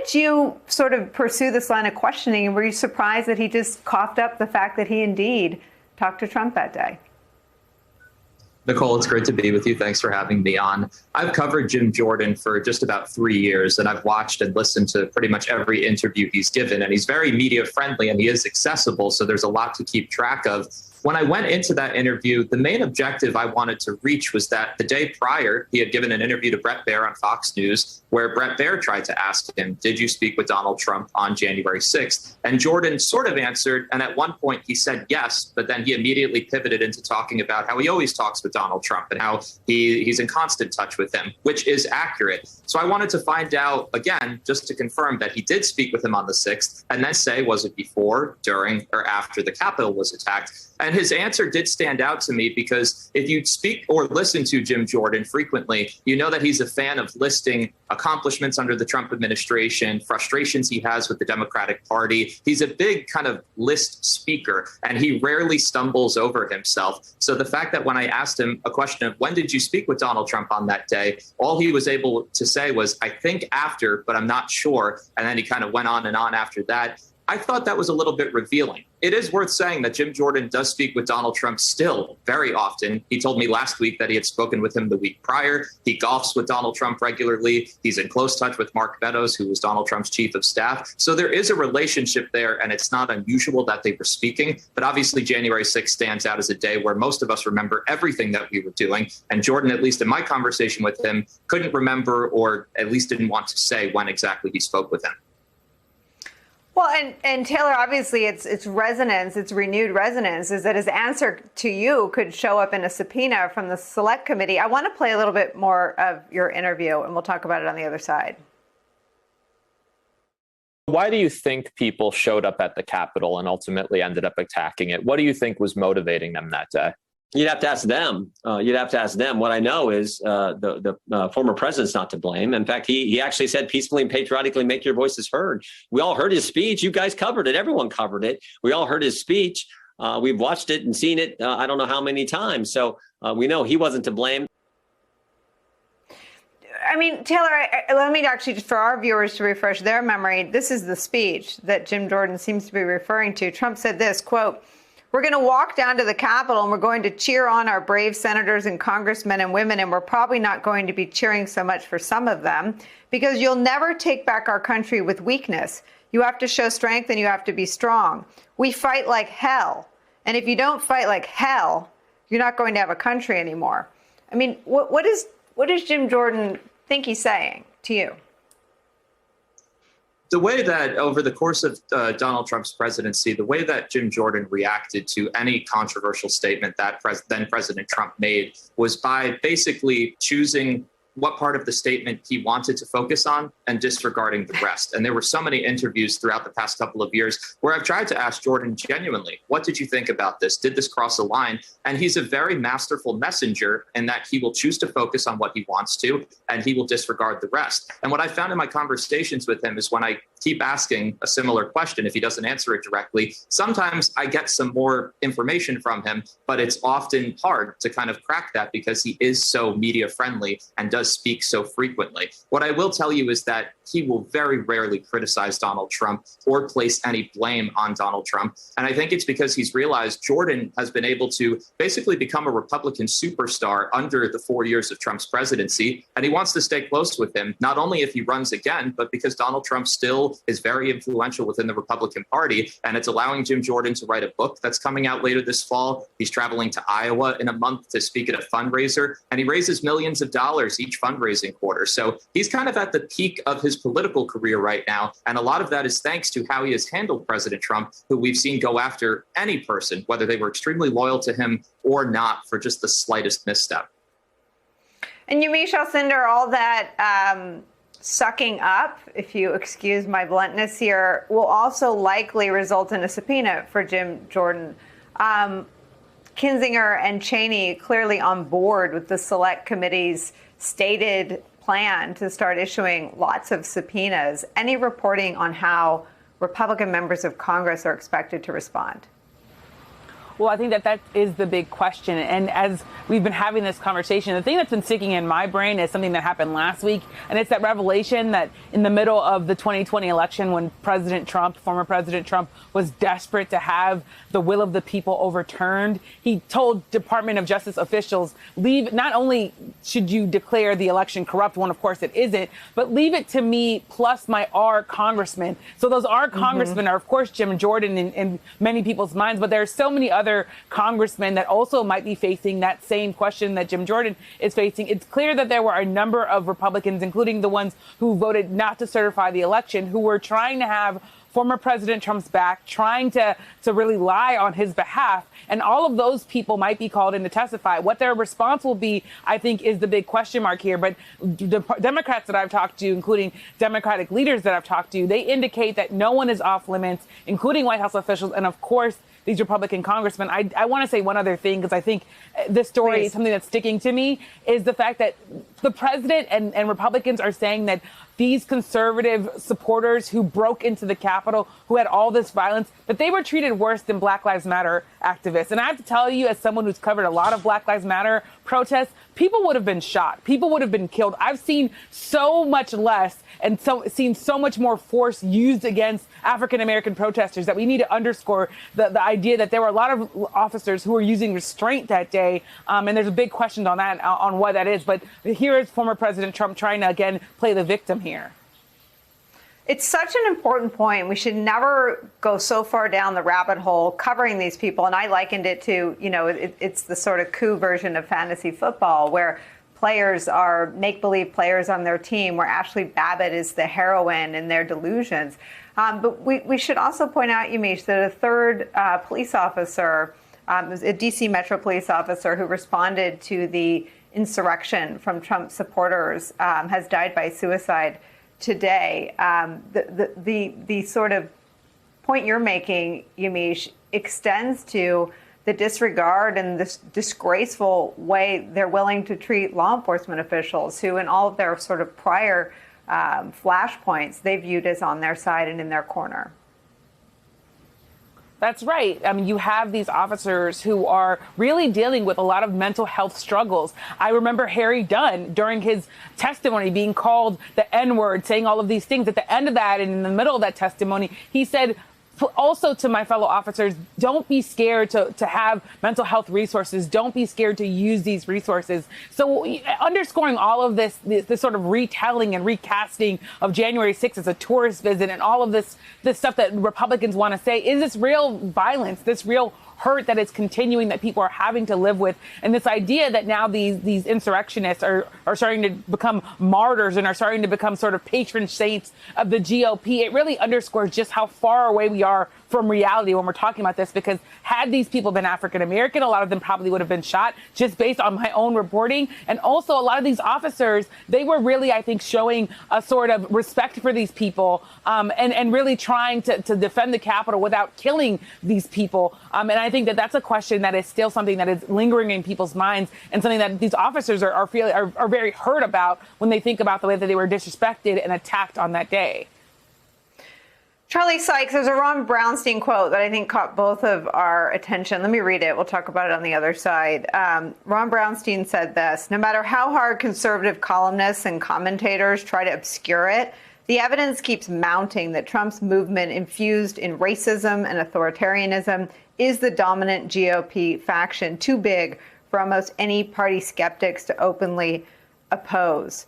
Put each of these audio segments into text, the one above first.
did you sort of pursue this line of questioning? And were you surprised that he just coughed up the fact that he indeed talked to Trump that day? Nicole, it's great to be with you. Thanks for having me on. I've covered Jim Jordan for just about 3 years, and I've watched and listened to pretty much every interview he's given. And he's very media friendly and he is accessible, so there's a lot to keep track of. When I went into that interview, the main objective I wanted to reach was that the day prior, he had given an interview to Bret Baier on Fox News, where Bret Baier tried to ask him, did you speak with Donald Trump on January 6th? And Jordan sort of answered. And at one point he said yes, but then he immediately pivoted into talking about how he always talks with Donald Trump and how he's in constant touch with him, which is accurate. So I wanted to find out, again, just to confirm that he did speak with him on the 6th, and then say, was it before, during, or after the Capitol was attacked? And his answer did stand out to me, because if you speak or listen to Jim Jordan frequently, you know that he's a fan of listing accomplishments under the Trump administration, frustrations he has with the Democratic Party. He's a big kind of list speaker, and he rarely stumbles over himself. So the fact that when I asked him a question of when did you speak with Donald Trump on that day, all he was able to say was, I think after, but I'm not sure. And then he kind of went on and on after that. I thought that was a little bit revealing. It is worth saying that Jim Jordan does speak with Donald Trump still very often. He told me last week that he had spoken with him the week prior. He golfs with Donald Trump regularly. He's in close touch with Mark Meadows, who was Donald Trump's chief of staff. So there is a relationship there, and it's not unusual that they were speaking. But obviously, January 6th stands out as a day where most of us remember everything that we were doing. And Jordan, at least in my conversation with him, couldn't remember, or at least didn't want to say when exactly he spoke with him. Well, and Taylor, obviously its resonance, its renewed resonance is that his answer to you could show up in a subpoena from the Select Committee. I want to play a little bit more of your interview, and we'll talk about it on the other side. Why do you think people showed up at the Capitol and ultimately ended up attacking it? What do you think was motivating them that day? You'd have to ask them. What I know is the former president's not to blame. In fact, he actually said peacefully and patriotically make your voices heard. We all heard his speech. You guys covered it. Everyone covered it. We all heard his speech. We've watched it and seen it I don't know how many times. So we know he wasn't to blame. I mean, Taylor, let me actually, just for our viewers to refresh their memory, this is the speech that Jim Jordan seems to be referring to. Trump said this, quote, "We're going to walk down to the Capitol and we're going to cheer on our brave senators and congressmen and women, and we're probably not going to be cheering so much for some of them, because you'll never take back our country with weakness. You have to show strength and you have to be strong. We fight like hell. And if you don't fight like hell, you're not going to have a country anymore." I mean, what does Jim Jordan think he's saying to you? The way that over the course of Donald Trump's presidency, the way that Jim Jordan reacted to any controversial statement that then President Trump made was by basically choosing what part of the statement he wanted to focus on and disregarding the rest. And there were so many interviews throughout the past couple of years where I've tried to ask Jordan genuinely, what did you think about this? Did this cross a line? And he's a very masterful messenger in that he will choose to focus on what he wants to, and he will disregard the rest. And what I found in my conversations with him is when I keep asking a similar question, if he doesn't answer it directly, sometimes I get some more information from him, but it's often hard to kind of crack that because he is so media friendly and does speak so frequently. What I will tell you is that he will very rarely criticize Donald Trump or place any blame on Donald Trump. And I think it's because he's realized Jordan has been able to basically become a Republican superstar under the 4 years of Trump's presidency. And he wants to stay close with him, not only if he runs again, but because Donald Trump still is very influential within the Republican Party. And it's allowing Jim Jordan to write a book that's coming out later this fall. He's traveling to Iowa in a month to speak at a fundraiser, and he raises millions of dollars each fundraising quarter. So he's kind of at the peak of his political career right now. And a lot of that is thanks to how he has handled President Trump, who we've seen go after any person, whether they were extremely loyal to him or not, for just the slightest misstep. And Yamiche Alcindor, all that sucking up, if you excuse my bluntness here, will also likely result in a subpoena for Jim Jordan. Kinzinger and Cheney clearly on board with the Select Committee's stated plan to start issuing lots of subpoenas. Any reporting on how Republican members of Congress are expected to respond? Well, I think that is the big question. And as we've been having this conversation, the thing that's been sticking in my brain is something that happened last week. And it's that revelation that in the middle of the 2020 election, when former President Trump, was desperate to have the will of the people overturned, he told Department of Justice officials, not only should you declare the election corrupt, one, of course it isn't, but leave it to me plus my R congressmen. So those R congressmen are, of course, Jim Jordan in many people's minds, but there are so many other congressmen that also might be facing that same question that Jim Jordan is facing. It's clear that there were a number of Republicans, including the ones who voted not to certify the election, who were trying to have former President Trump's back, trying to really lie on his behalf. And all of those people might be called in to testify. What their response will be, I think, is the big question mark here. But the Democrats that I've talked to, including Democratic leaders that I've talked to, they indicate that no one is off limits, including White House officials. And of course, these Republican congressmen. I want to say one other thing, because I think this story is something that's sticking to me, is the fact that the president and Republicans are saying that these conservative supporters who broke into the Capitol, who had all this violence, that they were treated worse than Black Lives Matter activists. And I have to tell you, as someone who's covered a lot of Black Lives Matter protests, people would have been shot. People would have been killed. I've seen so much less and seen so much more force used against African-American protesters that we need to underscore the idea that there were a lot of officers who were using restraint that day. And there's a big question on that, on what that is. But here is former President Trump trying to, again, play the victim here. It's such an important point. We should never go so far down the rabbit hole covering these people. And I likened it to, it's the sort of coup version of fantasy football, where players are make-believe players on their team, where Ashley Babbitt is the heroine in their delusions. But we should also point out, Yamiche, that a third police officer, a D.C. Metro police officer who responded to the insurrection from Trump supporters, has died by suicide today. The sort of point you're making, Yamiche, extends to the disregard and this disgraceful way they're willing to treat law enforcement officials, who in all of their sort of prior flashpoints they viewed as on their side and in their corner. That's right. I mean, you have these officers who are really dealing with a lot of mental health struggles. I remember Harry Dunn, during his testimony, being called the N-word, saying all of these things. At the end of that and in the middle of that testimony, he said, also to my fellow officers, don't be scared to have mental health resources. Don't be scared to use these resources. So underscoring all of this sort of retelling and recasting of January 6th as a tourist visit and all of this stuff that Republicans want to say, is this real violence, this real hurt that is continuing, that people are having to live with. And this idea that now these insurrectionists are starting to become martyrs and are starting to become sort of patron saints of the GOP, it really underscores just how far away we are from reality when we're talking about this, because had these people been African American, a lot of them probably would have been shot, just based on my own reporting. And also a lot of these officers, they were really, I think, showing a sort of respect for these people, and really trying to defend the Capitol without killing these people. And I think that that's a question that is still something that is lingering in people's minds, and something that these officers are very hurt about when they think about the way that they were disrespected and attacked on that day. Charlie Sykes, there's a Ron Brownstein quote that I think caught both of our attention. Let me read it. We'll talk about it on the other side. Ron Brownstein said this: no matter how hard conservative columnists and commentators try to obscure it, the evidence keeps mounting that Trump's movement, infused in racism and authoritarianism, is the dominant GOP faction, too big for almost any party skeptics to openly oppose.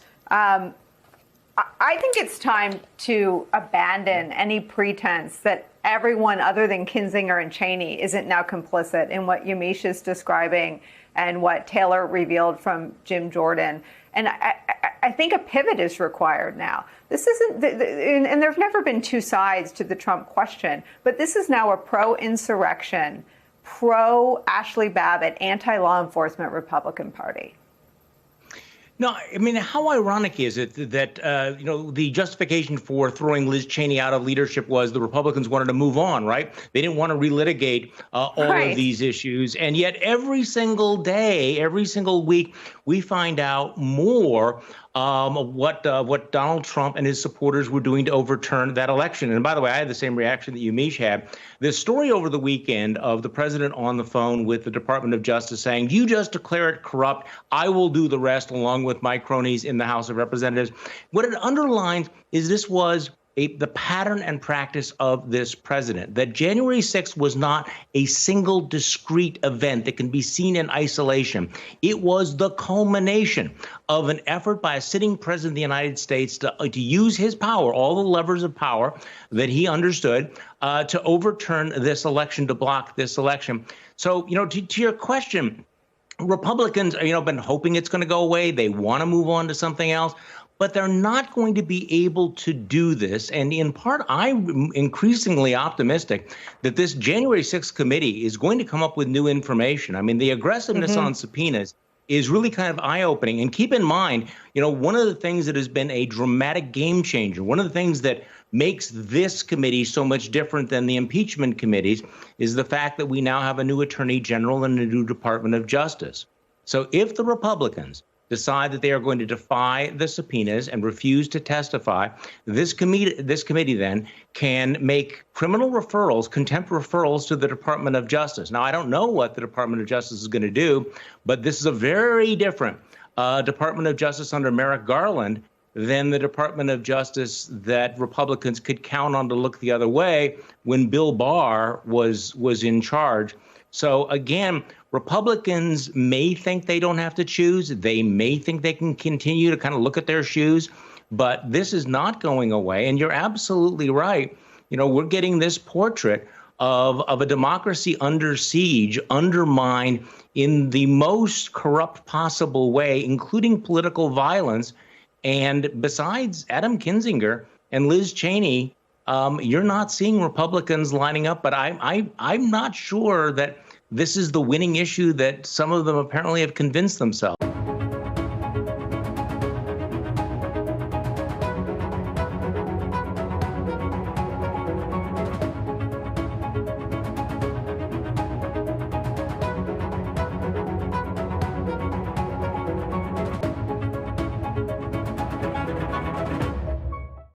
I think it's time to abandon any pretense that everyone other than Kinzinger and Cheney isn't now complicit in what Yamiche is describing and what Taylor revealed from Jim Jordan. And I think a pivot is required now. This isn't, and there've never been two sides to the Trump question, but this is now a pro-insurrection, pro-Ashley Babbitt, anti-law enforcement Republican Party. No, I mean, how ironic is it that, the justification for throwing Liz Cheney out of leadership was the Republicans wanted to move on, right? They didn't want to relitigate all of these issues. And yet every single day, every single week, we find out more of what Donald Trump and his supporters were doing to overturn that election. And by the way, I had the same reaction that Yamiche had. This story over the weekend of the president on the phone with the Department of Justice saying, you just declare it corrupt, I will do the rest along with my cronies in the House of Representatives. What it underlines is this was the pattern and practice of this president, that January 6th was not a single discrete event that can be seen in isolation. It was the culmination of an effort by a sitting president of the United States to use his power, all the levers of power that he understood, to overturn this election, to block this election. So, to your question, Republicans, been hoping it's going to go away. They want to move on to something else. But they're not going to be able to do this. And in part, I'm increasingly optimistic that this January 6th committee is going to come up with new information. I mean, the aggressiveness on subpoenas is really kind of eye-opening. And keep in mind, one of the things that has been a dramatic game changer, one of the things that makes this committee so much different than the impeachment committees is the fact that we now have a new attorney general and a new Department of Justice. So if the Republicans decide that they are going to defy the subpoenas and refuse to testify, this committee then can make criminal referrals, contempt referrals to the Department of Justice. Now, I don't know what the Department of Justice is going to do, but this is a very different Department of Justice under Merrick Garland than the Department of Justice that Republicans could count on to look the other way when Bill Barr was in charge. So again, Republicans may think they don't have to choose. They may think they can continue to kind of look at their shoes, but this is not going away. And you're absolutely right. We're getting this portrait of a democracy under siege, undermined in the most corrupt possible way, including political violence. And besides Adam Kinzinger and Liz Cheney, you're not seeing Republicans lining up. But I'm not sure that this is the winning issue that some of them apparently have convinced themselves.